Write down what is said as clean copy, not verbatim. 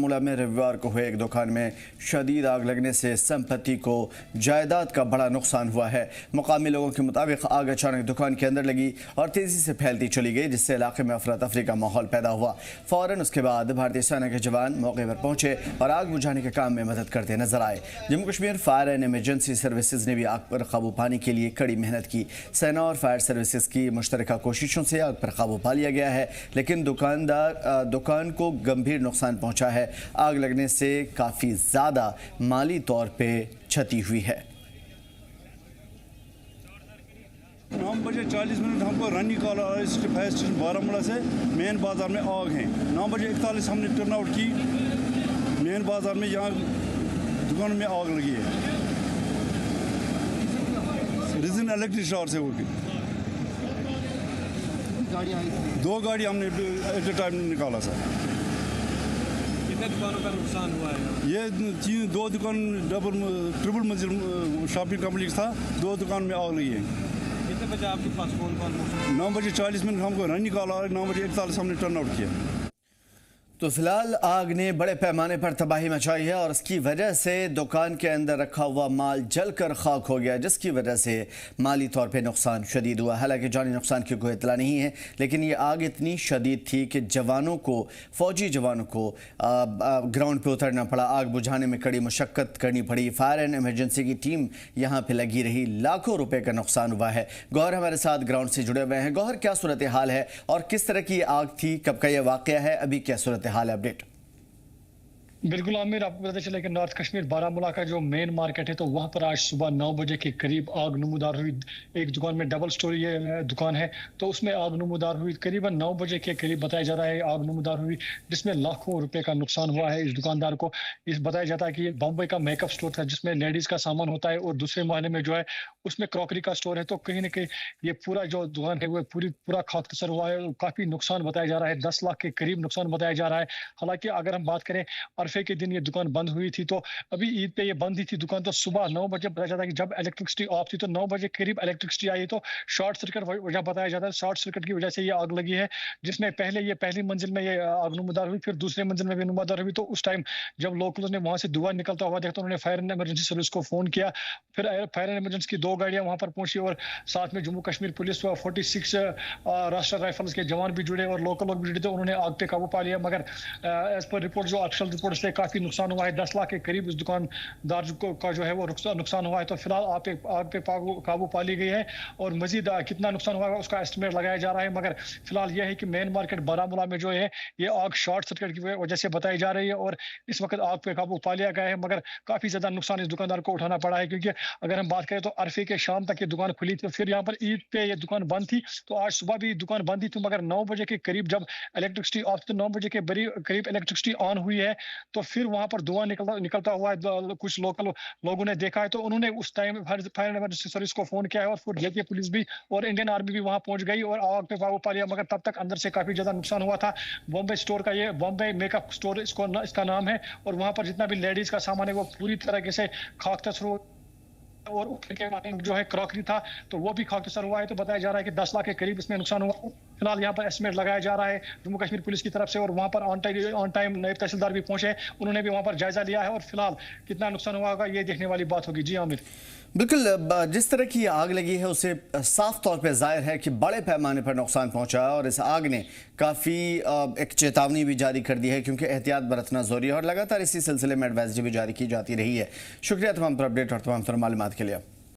मुला में रविवार को हुए एक दुकान में शदीद आग लगने से संपत्ति को जायदाद का बड़ा नुकसान हुआ है। मुकामी लोगों के मुताबिक आग अचानक दुकान के अंदर लगी और तेजी से फैलती चली गई, जिससे इलाके में अफरा तफरी का माहौल पैदा हुआ। फौरन उसके बाद भारतीय सेना के जवान मौके पर पहुंचे और आग बुझाने के काम में मदद करते नजर आए। Jammu Kashmir fire and emergency services ने भी आग पर काबू पाने के लिए कड़ी मेहनत की। सेना और फायर सर्विसेज की मुश्तरका कोशिशों से आग पर काबू पा लिया गया है, लेकिन दुकान को गंभीर नुकसान पहुंचा है। आग लगने से काफी ज्यादा माली तौर पे क्षति हुई है। 9 बजे 40 मिनट हमको runny call fire station Baramulla से मेन बाजार में आग है। 9 बजे 41 हमने टर्न आउट की, मेन बाजार में यहाँ दुकान में आग लगी है। रीजन इलेक्ट्रिक शॉर्ट से होगी। 2 गाड़ी हमने एट ए टाइम निकाला सर। कितने दुकानों का नुकसान हुआ है? ये 2 दुकान ट्रिपल मंजिल शॉपिंग कॉम्प्लेक्स था, 2 दुकान में आग लगी है। कितने बजे आपके पास फोन कॉल? 9 बजे 40 मिनट हमको रन कॉल आ रहा है, 9 बजे 41 हमने टर्न आउट किया। तो फिलहाल आग ने बड़े पैमाने पर तबाही मचाई है और इसकी वजह से दुकान के अंदर रखा हुआ माल जलकर खाक हो गया, जिसकी वजह से माली तौर पे नुकसान शदीद हुआ। हालांकि जानी नुकसान की कोई इतला नहीं है, लेकिन ये आग इतनी शदीद थी कि फौजी जवानों को ग्राउंड पे उतरना पड़ा। आग बुझाने में कड़ी मुशक्कत करनी पड़ी। फायर एंड इमरजेंसी की टीम यहाँ पे लगी रही। लाखों रुपए का नुकसान हुआ है। गौहर हमारे साथ ग्राउंड से जुड़े हुए हैं। गौहर, क्या सूरत हाल है और किस तरह की आग थी? कब का यह वाकया है? अभी क्या सूरत हाल अपडेट? बिल्कुल आमिर, आपको पता चला कि नॉर्थ कश्मीर बारामूला का जो मेन मार्केट है, तो वहां पर आज सुबह 9 बजे के करीब आग नमूदार हुई। एक दुकान में डबल स्टोरी दुकान है, तो उसमें आग नमूदार हुई। करीबन 9 बजे के करीब बताया जा रहा है आग नमूदार हुई, जिसमें लाखों रुपए का नुकसान हुआ है इस दुकानदार को। इस बताया जाता है कि ये बॉम्बे का मेकअप स्टोर था, जिसमें लेडीज का सामान होता है, और दूसरे मोहल्ले में जो है उसमें क्रॉकरी का स्टोर है। तो कहीं ना कहीं ये पूरा जो दुकान है वो पूरा खाकसर हुआ है। काफी नुकसान बताया जा रहा है, 10 लाख के करीब नुकसान बताया जा रहा है। हालांकि अगर हम बात करें अरफे के दिन ये दुकान बंद हुई थी, तो अभी ईद पे ये बंद ही थी दुकान। तो सुबह 9 बजे बताया जाता है कि जब इलेक्ट्रिसिटी ऑफ थी, तो 9 बजे करीब इलेक्ट्रिसिटी आई, तो शॉर्ट सर्किट वजह बताया जाता है। शॉर्ट सर्किट की वजह से ये आग लगी है, जिसमें पहली मंजिल में ये आग नमूदार हुई, फिर दूसरे मंजिल में भी नमूदार हुई। तो उस टाइम जब लोकल ने वहां से धुआं निकलता हुआ देखा, तो उन्होंने फायर एंड इमरजेंसी सर्विस को फोन किया। फिर फायर एंड इमरजेंसी की 2 गाड़ियां वहां पर पहुंची और साथ में जम्मू कश्मीर पुलिस 46 राष्ट्रीय राइफल्स के जवान भी जुड़े और लोकल लोग भी जुड़े, तो उन्होंने आग पे काबू पा लिया। मगर एज पर रिपोर्ट, जो ऑफिशियल रिपोर्ट से काफी नुकसान हुआ है, 10 लाख के करीब इस दुकानदार का जो है वो नुकसान हुआ है। तो फिलहाल आग पे काबू पा ली गई है और मजीद कितना नुकसान हुआ है उसका एस्टिमेट लगाया जा रहा है। मगर फिलहाल यह है कि मेन मार्केट बारामूला में जो है ये आग शॉर्ट सर्किट की वजह से बताई जा रही है और इस वक्त आग पे काबू पा लिया गया है। मगर काफी ज्यादा नुकसान इस दुकानदार को उठाना पड़ा है, क्योंकि अगर हम बात करें तो अरफे के शाम तक ये दुकान खुली थी, फिर यहाँ पर ईद पे ये दुकान बंद थी। तो आज सुबह भी दुकान बंद थी, तो मगर 9 बजे के करीब जब इलेक्ट्रिसिटी ऑफ, तो 9 बजे के करीब इलेक्ट्रिसिटी ऑन हुई है, तो फिर वहां पर धुआं निकलता हुआ कुछ लोकल लोगों ने देखा है। तो उन्होंने उस time fire and emergency service को फोन किया है और फिर जेके पुलिस भी और इंडियन आर्मी भी वहां पहुंच गई और आग पे काबू पा लिया। मगर तब तक अंदर से काफी ज्यादा नुकसान हुआ था। बॉम्बे स्टोर का, ये बॉम्बे मेकअप स्टोर इसका नाम है, और वहां पर जितना भी लेडीज का सामान है वो पूरी तरीके से खाकसर हुआ और जो है क्रॉकरी था तो वो भी खाकसर हुआ है। तो बताया जा रहा है कि 10 लाख के करीब इसमें नुकसान हुआ। फिलहाल यहाँ पर एस्टिमेट लगाया जा रहा है जम्मू कश्मीर पुलिस की तरफ से, और वहाँ पर ऑन टाइम नायब तहसीलदार भी पहुंचे, उन्होंने भी वहाँ पर जायजा लिया है और फिलहाल कितना नुकसान हुआ होगा ये देखने वाली बात होगी। जी आमिर, बिल्कुल, जिस तरह की आग लगी है उससे साफ तौर पे जाहिर है कि बड़े पैमाने पर नुकसान पहुंचा है और इस आग ने काफ़ी एक चेतावनी भी जारी कर दी है, क्योंकि एहतियात बरतना ज़रूरी है और लगातार इसी सिलसिले में एडवाइजरी भी जारी की जाती रही है। शुक्रिया तमाम पर अपडेट और तमाम मालूमात के लिए।